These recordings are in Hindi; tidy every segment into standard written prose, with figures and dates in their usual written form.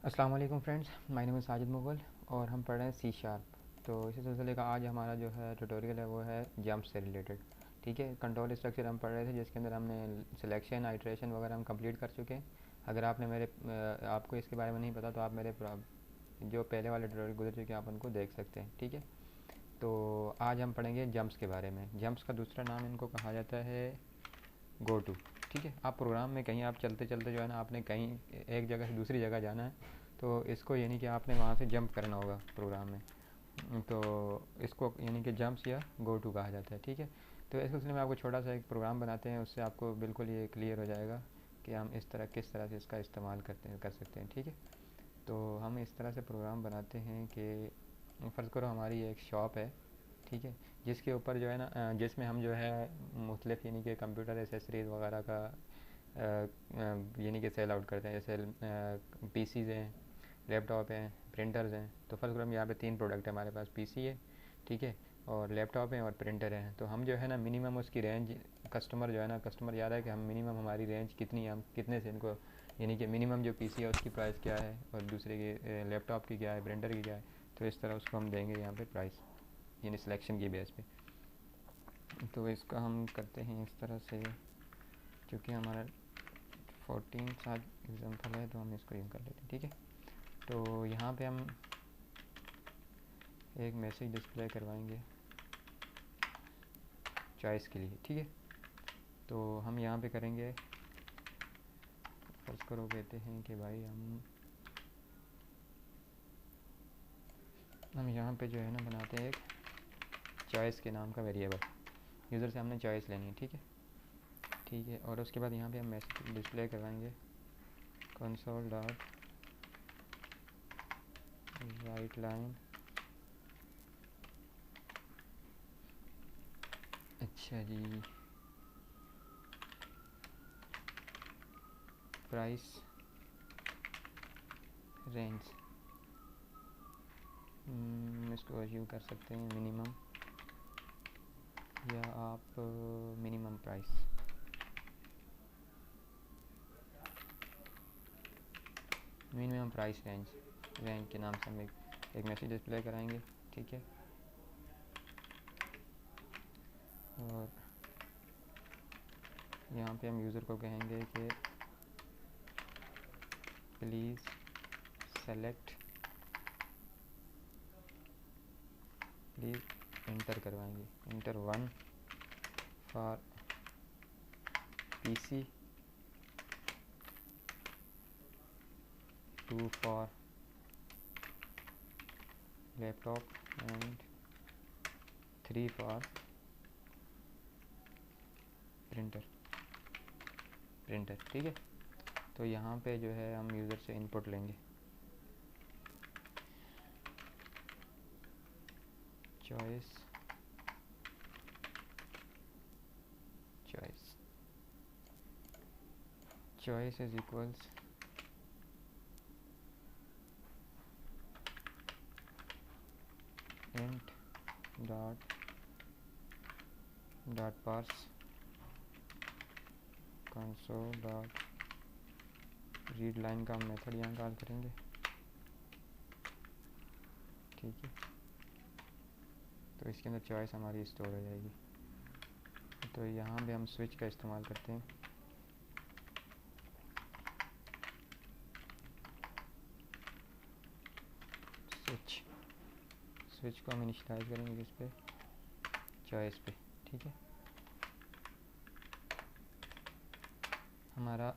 अस्सलाम वालेकुम friends, my name is Sajid Mughal और हम पढ़ रहे हैं सी शार्प। तो इसी सिलसिले का आज हमारा जो है ट्यूटोरियल है वो है जंप से रिलेटेड। ठीक है, कंट्रोल स्ट्रक्चर हम पढ़ रहे थे जिसके अंदर हमने सिलेक्शन आइट्रेशन वगैरह हम कंप्लीट कर चुके हैं। अगर आपने आपको इसके बारे में नहीं पता तो आप मेरे जो पहले वाले ट्यूटोरियल गुजर चुके हैं आप उनको देख सकते हैं। ठीक है, तो आज हम पढ़ेंगे जंप्स के बारे में। जंप्स का दूसरा नाम इनको कहा जाता है गो टू। ठीक है, आप प्रोग्राम में कहीं आप चलते चलते जो है ना आपने कहीं एक जगह से दूसरी जगह जाना है तो इसको यानी कि आपने वहाँ से जंप करना होगा प्रोग्राम में। तो इसको यानी कि जंप्स या गो टू कहा जाता है। ठीक है, तो इस सिलसिले में आपको छोटा सा एक प्रोग्राम बनाते हैं, उससे आपको बिल्कुल ये क्लियर हो जाएगा कि हम किस तरह से इसका इस्तेमाल कर सकते हैं। ठीक है, तो हम इस तरह से प्रोग्राम बनाते हैं कि फ़र्ज़ करो हमारी एक शॉप है। ठीक है, जिसके ऊपर जो है ना जिसमें हम जो है मुख्तलिफ़ यानी कि कंप्यूटर एसेसरीज़ वगैरह का यानी कि सेल आउट करते हैं। जैसे पीसीज़ हैं, लैपटॉप हैं, प्रिंटर्स हैं। तो फ़र्ज़ करो हम यहाँ पे 3 प्रोडक्ट है हमारे पास, पीसी है, ठीक है, और लैपटॉप है और प्रिंटर है। तो हम जो है ना मिनिमम उसकी रेंज कस्टमर जो है ना कस्टमर याद है कि हम मिनिमम हमारी रेंज कितनी है, हम कितने से इनको यानी कि मिनिमम जो पीसी है उसकी प्राइस क्या है और दूसरे की लैपटॉप की क्या है, प्रिंटर की क्या है। तो इस तरह उसको हम देंगे यहाँ पे प्राइस यानी सिलेक्शन की बेस पे। तो इसका हम करते हैं इस तरह से, क्योंकि हमारा 14 साल एग्जाम्पल है तो हम इसको यूँ कर लेते हैं। ठीक है, तो यहाँ पे हम एक मैसेज डिस्प्ले करवाएंगे चॉइस के लिए। ठीक है, तो हम यहाँ पे करेंगे, फर्ज करो कहते हैं कि भाई हम यहाँ पे जो है ना बनाते हैं एक चॉइस के नाम का वेरिएबल। यूज़र से हमने चॉइस लेनी है। ठीक है, ठीक है, और उसके बाद यहाँ पे हम मैसेज डिस्प्ले करवाएंगे कंसोल डॉट राइट लाइन। अच्छा जी, प्राइस रेंज इसको अचीव कर सकते हैं मिनिमम या आप minimum price. Minimum price range के नाम से हम एक मैसेज डिस्प्ले कराएंगे। ठीक है, और यहाँ पे हम यूज़र को कहेंगे कि प्लीज़ सेलेक्ट, प्लीज़ इंटर करवाएंगे, inter 1 for PC, 2 for laptop and 3 for printer. ठीक है, तो यहाँ पे जो है हम यूज़र से इनपुट लेंगे choice choice is equals int dot parse console dot read line का हम मेथड यहाँ कॉल करेंगे। ठीक है, तो इसके अंदर चॉइस हमारी स्टोर हो जाएगी। तो यहाँ पे हम स्विच का इस्तेमाल करते हैं। स्विच को हम इनिशियलाइज करेंगे किस पे, चॉइस पे। ठीक है, हमारा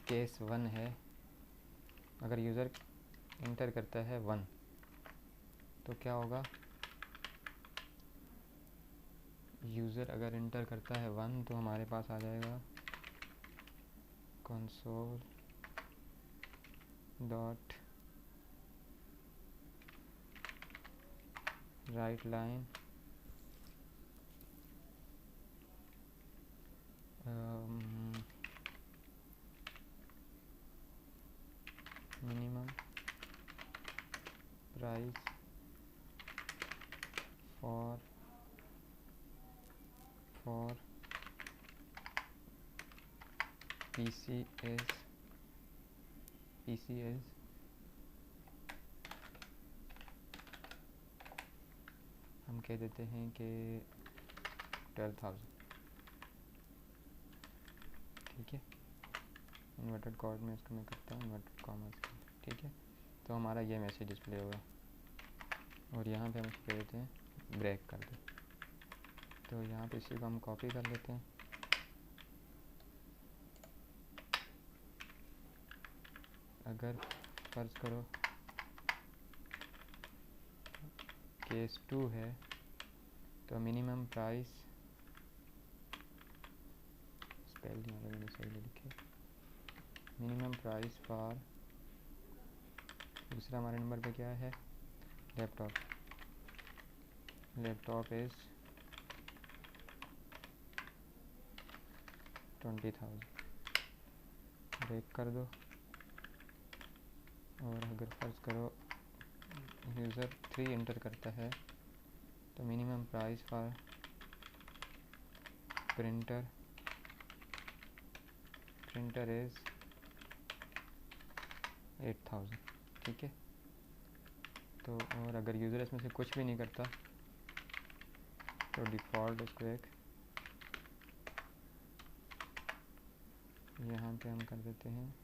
केस 1 है, अगर यूज़र इंटर करता है 1 तो क्या होगा, यूज़र अगर इंटर करता है 1 तो हमारे पास आ जाएगा console dot right line minimum price for PC is हम कह देते हैं कि 12,000, ठीक है। इन्वर्टेड कॉर्ड में इसको मैं करता हूँ इन्वर्टेड कॉमर्स, ठीक है। तो हमारा ये मैसेज डिस्प्ले होगा और यहाँ पे हम इसको कह देते हैं ब्रेक कर दो। तो यहाँ पे इसी को हम कॉपी कर लेते हैं, अगर फर्ज करो केस 2 है तो मिनिमम प्राइस, स्पेलिंग अगर मैंने सही लिखे, मिनिमम प्राइस फॉर, दूसरा हमारे नंबर पे क्या है, लैपटॉप, लैपटॉप इज़ 20,000, ब्रेक कर दो। और अगर फर्ज करो यूज़र 3 एंटर करता है तो minimum price for printer is 8,000, ठीक है। तो और अगर यूज़र इसमें से कुछ भी नहीं करता तो डिफ़ॉल्ट इसको एक यहाँ पे हम कर देते हैं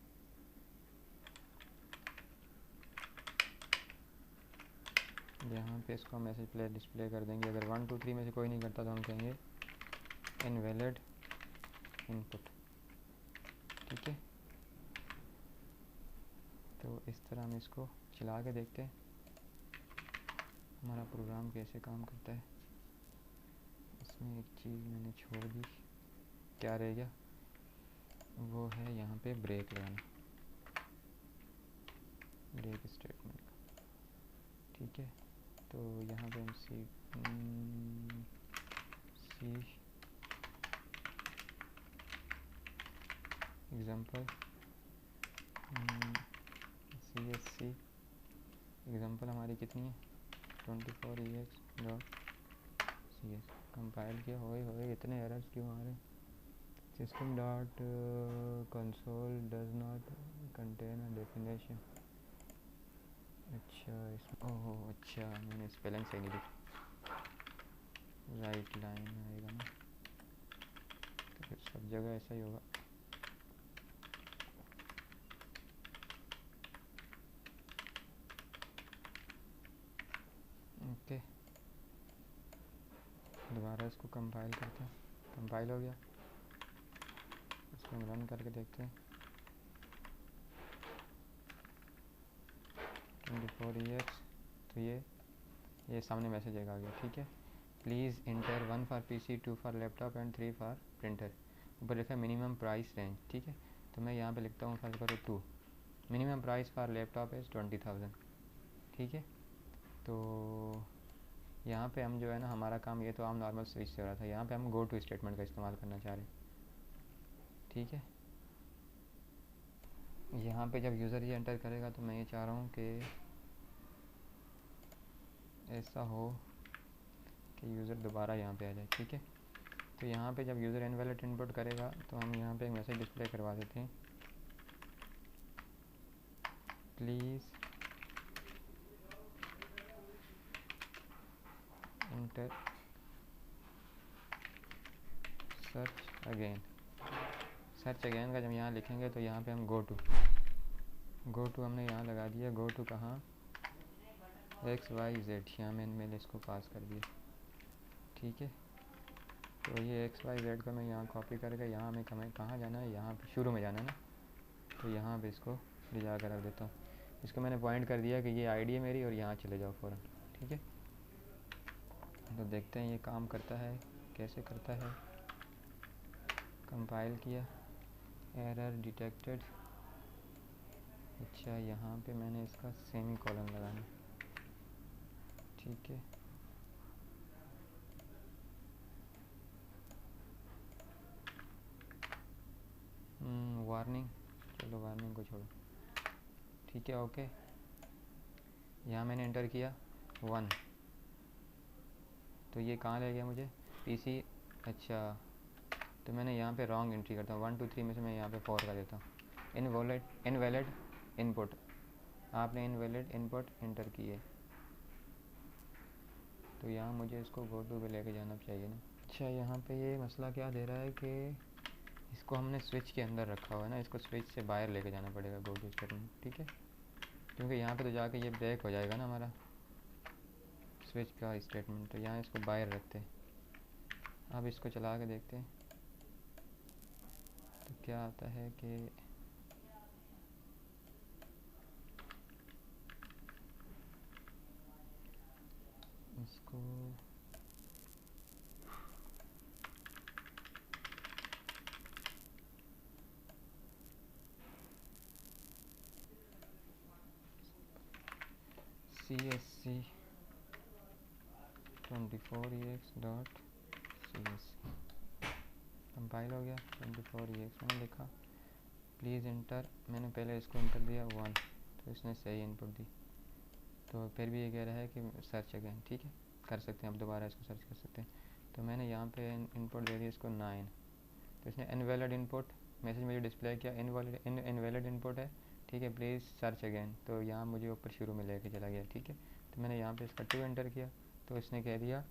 यहाँ पे इसको मैसेज प्ले डिस्प्ले कर देंगे। अगर 1 2 3 में से कोई नहीं करता तो हम कहेंगे इनवैलिड इनपुट, ठीक है। तो इस तरह हम इसको चला के देखते हैं हमारा प्रोग्राम कैसे काम करता है। इसमें एक चीज़ मैंने छोड़ दी, क्या रह गया, वो है यहाँ पे ब्रेक लगाना, ब्रेक स्टेटमेंट का, ठीक है। तो यहाँ पे हम सी एग्ज़ाम्पल CSC एग्ज़ाम्पल हमारी कितनी है 24ex.cs, कंपाइल किया, होए इतने एरर्स क्यों आ रहे हैं, system dot console does not contain a definition, अच्छा ओह अच्छा मैंने स्पेलिंग सही नहीं लिखी, राइट लाइन आएगा ना, तो फिर सब जगह ऐसा ही होगा। ओके, दोबारा इसको कंपाइल करते हैं, कंपाइल हो गया, इसको हम रन करके देखते हैं। 24ex, तो ये सामने मैसेज आ गया, ठीक है। Please inter 1 for PC, 2 for laptop and 3 for printer, ऊपर लिखा है मिनिमम प्राइस रेंज, ठीक है। तो मैं यहाँ पे लिखता हूँ फर्स्ट करो 2, minimum price for laptop is 20,000, ठीक है। तो यहाँ पे हम जो है ना, हमारा काम ये तो हम नॉर्मल स्विच से हो रहा था, यहाँ पे हम गो टू स्टेटमेंट का इस्तेमाल करना चाह रहे हैं, ठीक है। यहाँ पे जब यूज़र ये एंटर करेगा तो मैं ये चाह रहा हूँ कि ऐसा हो कि यूज़र दोबारा यहाँ पे आ जाए, ठीक है। तो यहाँ पे जब यूज़र इनवैलिड इनपुट करेगा तो हम यहाँ पे एक मैसेज डिस्प्ले करवा देते हैं, please inter search again. Search again का जब यहाँ लिखेंगे तो यहाँ पे हम गो टू हमने यहाँ लगा दिया, गो टू कहाँ, XYZ, यहाँ मैंने इसको पास कर दिया, ठीक है। तो ये XYZ को मैं यहाँ कॉपी करके यहाँ हमें कहाँ जाना है, यहाँ पे शुरू में जाना है ना, तो यहाँ पे इसको ले जा कर रख देता हूँ। इसको मैंने पॉइंट कर दिया कि ये आईडी है मेरी और यहाँ चले जाओ फ़ौरन, ठीक है। तो देखते हैं ये काम करता है, कैसे करता है। कंपाइल किया, एरर डिटेक्टेड, अच्छा यहाँ पे मैंने इसका सेमी कॉलन लगाना, ठीक है। वार्निंग, चलो वार्निंग को छोड़ो, ठीक है। ओके, यहाँ मैंने एंटर किया 1, तो ये कहाँ ले गया मुझे, PC, अच्छा। तो मैंने यहाँ पे रॉन्ग एंट्री करता हूँ, 1 2 3 में से मैं यहाँ पे 4 कर देता हूँ। इनवैलिड इनपुट, आपने इनवैलिड इनपुट एंटर किए, तो तो यहाँ मुझे इसको गो टू पे लेके जाना चाहिए ना। अच्छा, यहाँ पे ये मसला क्या दे रहा है कि इसको हमने स्विच के अंदर रखा हुआ है ना, इसको स्विच से बाहर लेके जाना पड़ेगा गो टू स्टेटमेंट, ठीक है, क्योंकि यहाँ पे तो जाके ये ब्रेक हो जाएगा ना हमारा स्विच का स्टेटमेंट। तो यहाँ इसको बाहर रखते हैं। अब इसको चला के देखते हैं तो क्या आता है कि इसको CSC 24ex.csc कंपाइल हो गया। 24ex मैंने लिखा, प्लीज़ इंटर, मैंने पहले इसको इंटर दिया 1, तो इसने सही इनपुट दी। तो फिर भी ये कह रहा है कि सर्च अगेन, ठीक है, कर सकते हैं, अब दोबारा इसको सर्च कर सकते हैं। तो मैंने यहाँ पे इनपुट दे दिया इसको 9, तो इसने इनवैलिड इनपुट मैसेज मुझे डिस्प्ले किया, इनवैलिड इनपुट है, ठीक है, प्लीज़ सर्च अगेन। तो यहाँ मुझे ऊपर शुरू में लेके चला गया, ठीक है। तो मैंने यहाँ पे इसका 2 एंटर किया, तो इसने कह दिया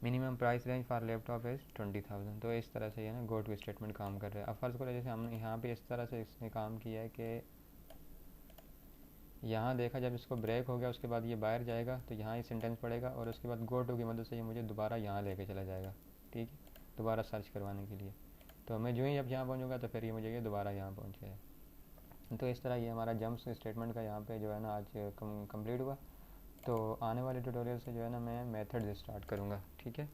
minimum price range for laptop is 20,000। तो इस तरह से ये ना गो टू स्टेटमेंट काम कर रहा है। अब फर्ज़ करो जैसे हमने यहाँ पे इस तरह से इसने काम किया है कि यहाँ देखा जब इसको ब्रेक हो गया उसके बाद ये बाहर जाएगा, तो यहाँ ये सेंटेंस पड़ेगा और उसके बाद गो टू की मदद से ये मुझे दोबारा यहाँ लेके चला जाएगा, ठीक है, दोबारा सर्च करवाने के लिए। तो मैं जो ही अब यहाँ पहुँचूँगा तो फिर ये मुझे ये दोबारा यहाँ पहुँच गया। तो इस तरह ये हमारा जंप्स स्टेटमेंट का यहाँ पे जो है ना आज कंप्लीट हुआ। तो आने वाले ट्यूटोरियल से जो है ना मैं मेथड्स स्टार्ट करूँगा, ठीक है,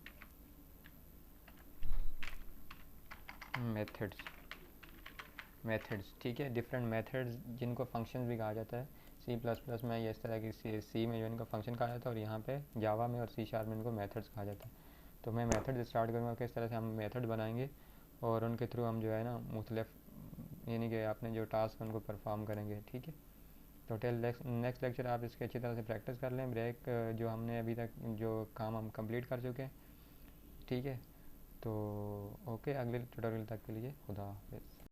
मेथड्स, ठीक है, डिफरेंट मेथड्स जिनको फंक्शंस भी कहा जाता है। C++ में ये इस तरह की सी में जो इनको फंक्शन कहा जाता है, और यहाँ पे जावा में और C# में इनको मेथड्स कहा जाता है। तो मैं मेथड स्टार्ट करूँगा, किस तरह से हम मेथड बनाएंगे और उनके थ्रू हम जो है ना मुख्तलिफ यानी कि आपने जो टास्क उनको परफॉर्म करेंगे, ठीक है। तो नेक्स्ट लेक्चर आप इसके अच्छी तरह से प्रैक्टिस कर लें। ब्रेक जो हमने अभी तक जो काम हम कंप्लीट कर चुके हैं, ठीक है। तो ओके, अगले ट्यूटोरियल तक के लिए खुदा हाफिज़।